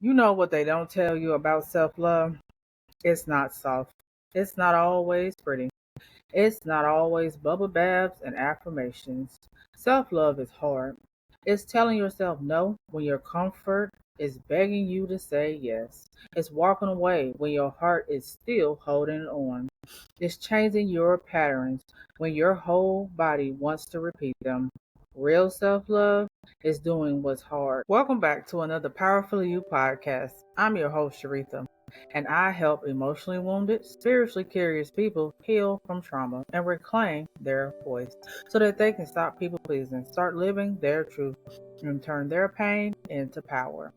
You know what they don't tell you about self love? It's not soft. It's not always pretty. It's not always bubble baths and affirmations. Self love is hard. It's telling yourself no when your comfort is begging you to say yes. It's walking away when your heart is still holding on. It's changing your patterns when your whole body wants to repeat them. Real self love is doing what's hard. Welcome back to another Powerfully You podcast. I'm your host, Sharitha, and I help emotionally wounded, spiritually curious people heal from trauma and reclaim their voice so that they can stop people pleasing, start living their truth, and turn their pain into power.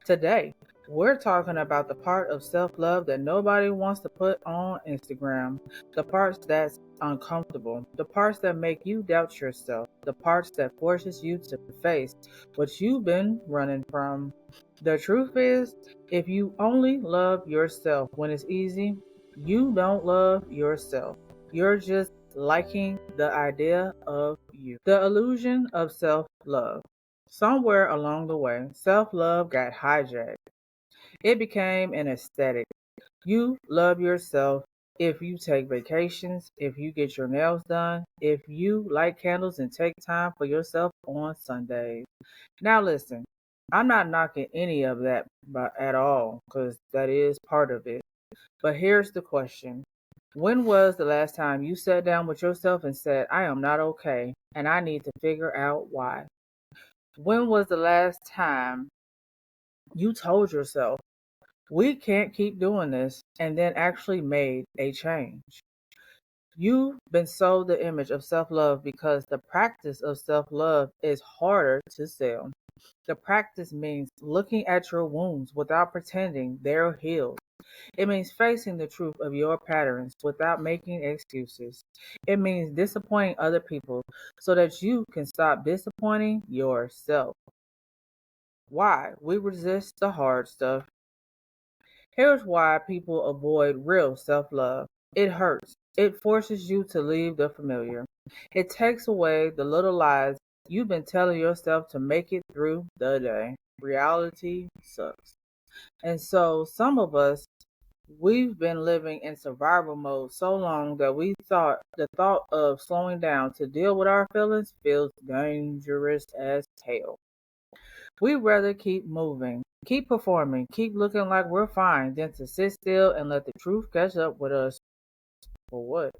Today, we're talking about the part of self love that nobody wants to put on Instagram, the parts that's uncomfortable, the parts that make you doubt yourself, the parts that forces you to face what you've been running from. The truth is, if you only love yourself when it's easy, you don't love yourself. You're just liking the idea of you. The illusion of self love. Somewhere along the way, self love got hijacked. It became an aesthetic. You love yourself if you take vacations, if you get your nails done, if you light candles and take time for yourself on Sundays. Now, listen, I'm not knocking any of that at all because that is part of it. But here's the question. When was the last time you sat down with yourself and said, I am not okay and I need to figure out why? When was the last time you told yourself, we can't keep doing this, and then actually made a change? You've been sold the image of self love because the practice of self love is harder to sell. The practice means looking at your wounds without pretending they're healed. It means facing the truth of your patterns without making excuses. It means disappointing other people so that you can stop disappointing yourself. Why we resist the hard stuff. Here's why people avoid real self love. It hurts. It forces you to leave the familiar. It takes away the little lies you've been telling yourself to make it through the day. Reality sucks. And so, some of us, we've been living in survival mode so long that we thought the thought of slowing down to deal with our feelings feels dangerous as hell. We'd rather keep moving, keep performing, keep looking like we're fine than to sit still and let the truth catch up with us. For what?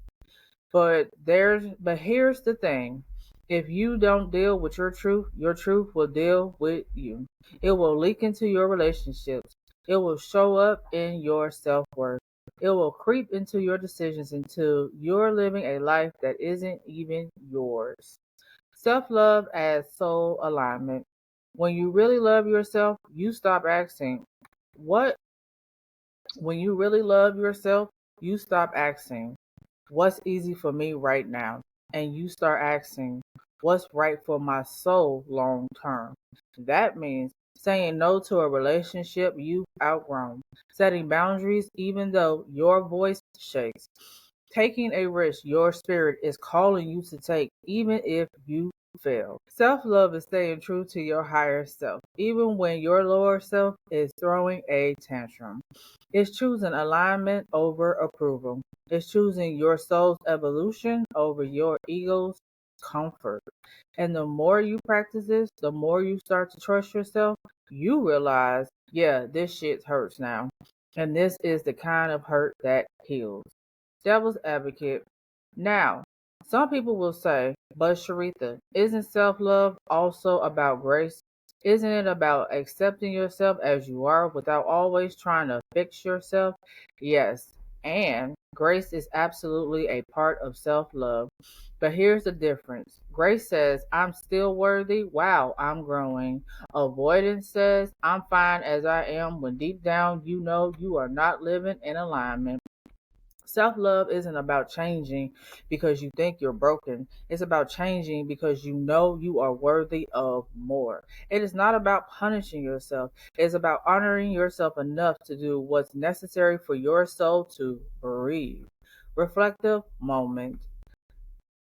But here's the thing. If you don't deal with your truth will deal with you. It will leak into your relationships. It will show up in your self-worth. It will creep into your decisions until you're living a life that isn't even yours. Self-love as soul alignment. When you really love yourself, you stop asking, what? When you really love yourself, you stop asking, what's easy for me right now? And you start asking, what's right for my soul long term? That means saying no to a relationship you've outgrown, setting boundaries even though your voice shakes, taking a risk your spirit is calling you to take, even if you fail. Self love is staying true to your higher self, even when your lower self is throwing a tantrum. It's choosing alignment over approval. It's choosing your soul's evolution over your ego's comfort. And the more you practice this, the more you start to trust yourself, you realize, yeah, this shit hurts now. And this is the kind of hurt that heals. Devil's advocate. Now, some people will say, but Sharitha, isn't self love also about grace? Isn't it about accepting yourself as you are without always trying to fix yourself? Yes, and grace is absolutely a part of self love. But here's the difference. Grace says, I'm still worthy. Wow, I'm growing. Avoidance says, I'm fine as I am, when deep down you know you are not living in alignment. Self love isn't about changing because you think you're broken. It's about changing because you know you are worthy of more. It is not about punishing yourself, it's about honoring yourself enough to do what's necessary for your soul to breathe. Reflective moment.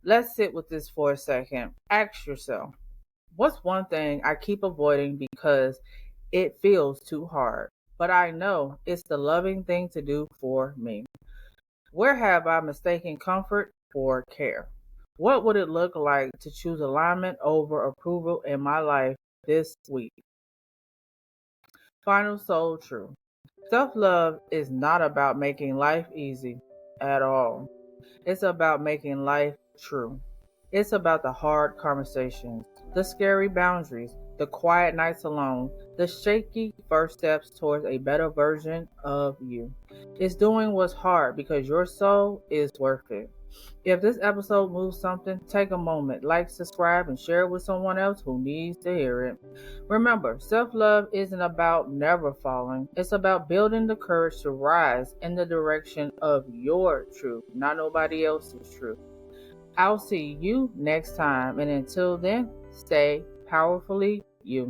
Let's sit with this for a second. Ask yourself, what's one thing I keep avoiding because It feels too hard, but I know it's the loving thing to do for me. Where have I mistaken comfort for care? What would it look like to choose alignment over approval in my life this week? Final soul truth. Self love is not about making life easy at all. It's about making life true. It's about the hard conversations, the scary boundaries, the quiet nights alone, the shaky first steps towards a better version of you. It's doing what's hard because your soul is worth it. If this episode moves something, take a moment, like, subscribe, and share it with someone else who needs to hear it. Remember, self love isn't about never falling, it's about building the courage to rise in the direction of your truth, not nobody else's truth. I'll see you next time, and until then, stay powerfully you.